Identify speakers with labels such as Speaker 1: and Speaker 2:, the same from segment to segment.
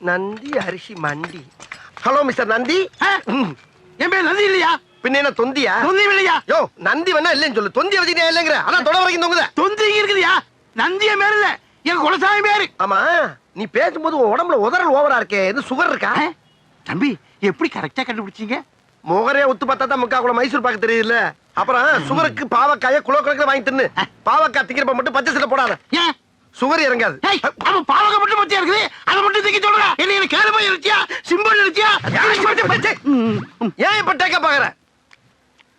Speaker 1: நந்தி அரிசி மண்டி. Hello mister Nandi.
Speaker 2: என் பேர் நந்தி இல்லையா?
Speaker 1: பின்ன என்ன தொந்தியா?
Speaker 2: தொந்தி இல்லையா?
Speaker 1: யோ நந்தி வேணா இல்லன்னு சொல்லு, தொந்திய வச்சுக்கிட்டே இல்லங்கிற. அதான் தொட வரைக்கும் தொங்குத.
Speaker 2: தொந்தி இருக்குதுயா, நந்திய பேர் இல்ல, என் குலசாமி பேரு.
Speaker 1: ஆமா, நீ பேசும்போது உன் உடம்புல உதறல் ஓவரா இருக்கே, எது சுகர் இருக்கா?
Speaker 2: தம்பி எப்படி கரெக்டா கண்டுபிடிச்சீங்க?
Speaker 1: முகரே ஒத்து பார்த்தா தான் முக்கா கூட மைசூர் பாக்கு தெரியுதுல்ல. அப்புறம் சுகருக்கு பாவக்காய குலோ கணக்குல வாங்கி தின்னு. பாவக்காய் திங்கிறப்ப மட்டும் பச்சை சட்டை போடாத,
Speaker 2: ஏன்
Speaker 1: சுகர் இறங்காது.
Speaker 2: அப்ப பாவக்காய் மட்டும் பச்சையா இருக்குது, அதை மட்டும் திங்க சொல்ற. என்ன கேளுமா இருச்சியா, சிம்பிள் இருச்சியா?
Speaker 1: ஏன் இப்ப டேக்க பாக்குற?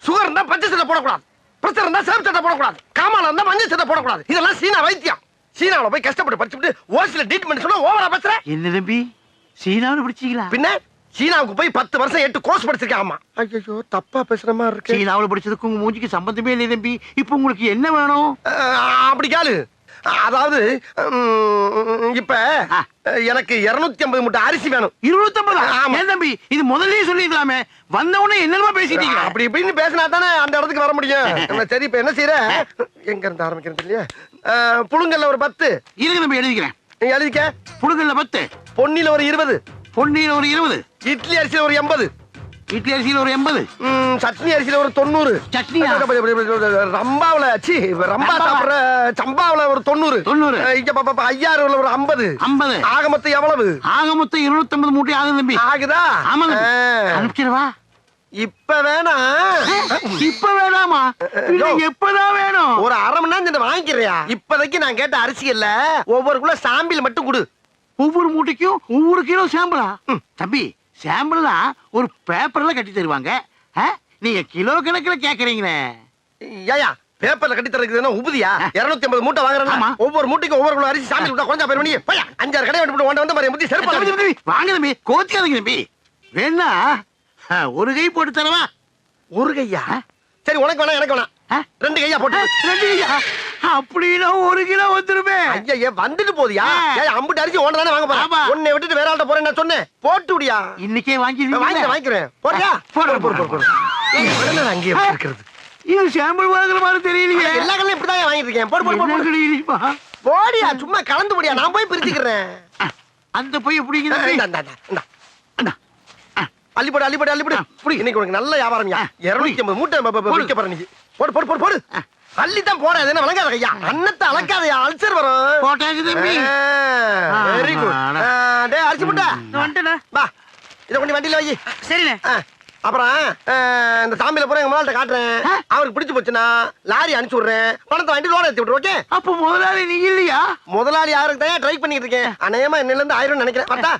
Speaker 1: சுகர் இருந்தா பச்சை சட்டை போடக்கூடாது, பிரஷர் இருந்தா சேம் சட்டை போடக்கூடாது, காமால இருந்தா மஞ்சள் சட்டை போடக்கூடாது. இதெல்லாம் சீனா வைத்தியம். சீனாவுல போய் கஷ்டப்பட்டு படிச்சுட்டு ஓசில ட்ரீட்மெண்ட் சொன்னா ஓவரா பேசுற.
Speaker 2: என்ன தம்பி சீனாவுல படிச்சீங்களா?
Speaker 1: பின்ன சீனாவுக்கு போய் 10 வருஷம் 8 கோர்ஸ் படிச்சிருக்கேன். ஆமா. ஐயோ தப்பா பேசுற மாதிரி இருக்கு.
Speaker 2: சீனாவுல படிச்சதுக்கு உங்க மூஞ்சிக்கு சம்பந்தமே இல்லை தம்பி. இப்போ உங்களுக்கு என்ன வேணும்?
Speaker 1: அப்படி கேளு. அதாவது இப்ப எனக்கு 250 மூட்டை அரிசி வேணும்.
Speaker 2: 250? ஏன் தம்பி இது முதல்லயே சொல்லிக்கலாமே, வந்த உடனே என்னமா பேசிட்டீங்க?
Speaker 1: அப்படி இப்படின்னு பேசினா தானே அந்த இடத்துக்கு வர முடியும். சரி இப்ப என்ன செய்யற? எங்க இருந்து ஆரம்பிக்கிறது இல்லையா? புழுங்கல்ல ஒரு 10
Speaker 2: இருக்கு தம்பி, எழுதிக்கிறேன்.
Speaker 1: நீ எழுதிக்க.
Speaker 2: புழுங்கல்ல 10,
Speaker 1: பொன்னில ஒரு 20,
Speaker 2: பொன்னியில ஒரு 20,
Speaker 1: இட்லி அரிசியில ஒரு 80,
Speaker 2: இட்லி அரிசியில ஒரு 80,
Speaker 1: சட்னி அரிசியில ஒரு 90,
Speaker 2: சட்னியா?
Speaker 1: ரம்பாவுல ரம்பா சாப்பிடுற சம்பாவுல ஒரு 90,
Speaker 2: 90,
Speaker 1: இங்க பாப்பா ஐயாறுல ஒரு 50,
Speaker 2: 50.
Speaker 1: ஆக மொத்தம் எவ்வளவு?
Speaker 2: ஆக மொத்தம் 250 மூட்டை ஆகுது தம்பி.
Speaker 1: ஆகுதா?
Speaker 2: ஆமா அனுப்பிச்சிடவா?
Speaker 1: இப்ப வேணா.
Speaker 2: இப்ப வேணாமா? எப்பதான் வேணும்?
Speaker 1: ஒரு அரை மணி நேரம் வாங்கிக்கிறியா? இப்போதைக்கு நான் கேட்ட அரிசி இல்ல, ஒவ்வொரு கிலோ சாம்பிள் மட்டும் கொடு.
Speaker 2: ஒவ்வொரு மூட்டைக்கும் ஒவ்வொரு கிலோ சாம்பிளா? தம்பி சாம்பிள் தான் ஒரு பேப்பர்ல கட்டி தருவாங்க, நீங்க கிலோ கணக்குல கேக்குறீங்களே.
Speaker 1: ஏயா பேப்பர்ல கட்டி தரதுன்னா உபதியா? 250 மூட்டை வாங்குறேன், ஒவ்வொரு மூட்டைக்கு ஒவ்வொரு கிலோ அரிசி சாம்பிள் கொடுத்தா கொஞ்சம் பேர் பண்ணி 5-6 கடை விட்டு வந்த மாதிரி முத்தி செருப்பு
Speaker 2: வாங்க தம்பி, கோச்சிக்காதீங்க தம்பி. வேணா ஒரு கை போட்டு தரவா?
Speaker 1: ஒரு கையா? சரி உனக்கு வேணா எனக்கு வேணா, 2 கையா போட்டு.
Speaker 2: 2 கையா? அப்படின்னா 1 கிலோ வந்துருமே.
Speaker 1: ஐயா வந்துட்டு போதியா? அம்புட்டு அரிசி ஒண்ணு தானே வாங்க போறேன், உன்னை விட்டுட்டு வேற ஆள்கிட்ட போறேன் நான் சொன்னேன். போட்டு விடியா?
Speaker 2: இன்னைக்கே
Speaker 1: வாங்கிக்கிறேன். போறியா? அங்கேயே இருக்கிறது.
Speaker 2: இது சாம்பிள் வாங்குற மாதிரி தெரியலையே.
Speaker 1: எல்லா கல்லையும் இப்படிதான் வாங்கிட்டு இருக்கேன். போடு போடியா, சும்மா கலந்து போடியா, நான் போய் பிரிச்சுக்கிறேன்.
Speaker 2: அந்த போய் எப்படி
Speaker 1: அள்ளிப்போடு இன்னைக்கு உனக்கு நல்ல வியாபாரம்யா. 250 மூட்டை விற்க போற நீ. போடு போடு போடு போடு. அள்ளித்தான் போட, அது என்ன விளங்காத கையா? அன்னத்தை அளக்காதயா, அல்சர் வரும். Very good. டேய் அரிசி மூட்டை வந்துட்டேன், வா இதை கொண்டு வண்டியில வை.
Speaker 2: சரிண்ணே.
Speaker 1: அப்புறம் இந்த சாமியில போற எங்க முதலாளிட்ட காட்டுறேன், அவருக்கு பிடிச்சு போச்சுன்னா லாரி அனுப்பிச்சு விடுறேன், பணத்தை வண்டி லோன் ஏத்தி விட்டுரு. ஓகே?
Speaker 2: அப்போ முதலாளி நீங்க இல்லையா?
Speaker 1: முதலாளி யாருக்கு தான் ட்ரை பண்ணிட்டு இருக்கேன். அநேகமா என்னில இருந்து 1000 நினைக்கிறேன். பார்த்தா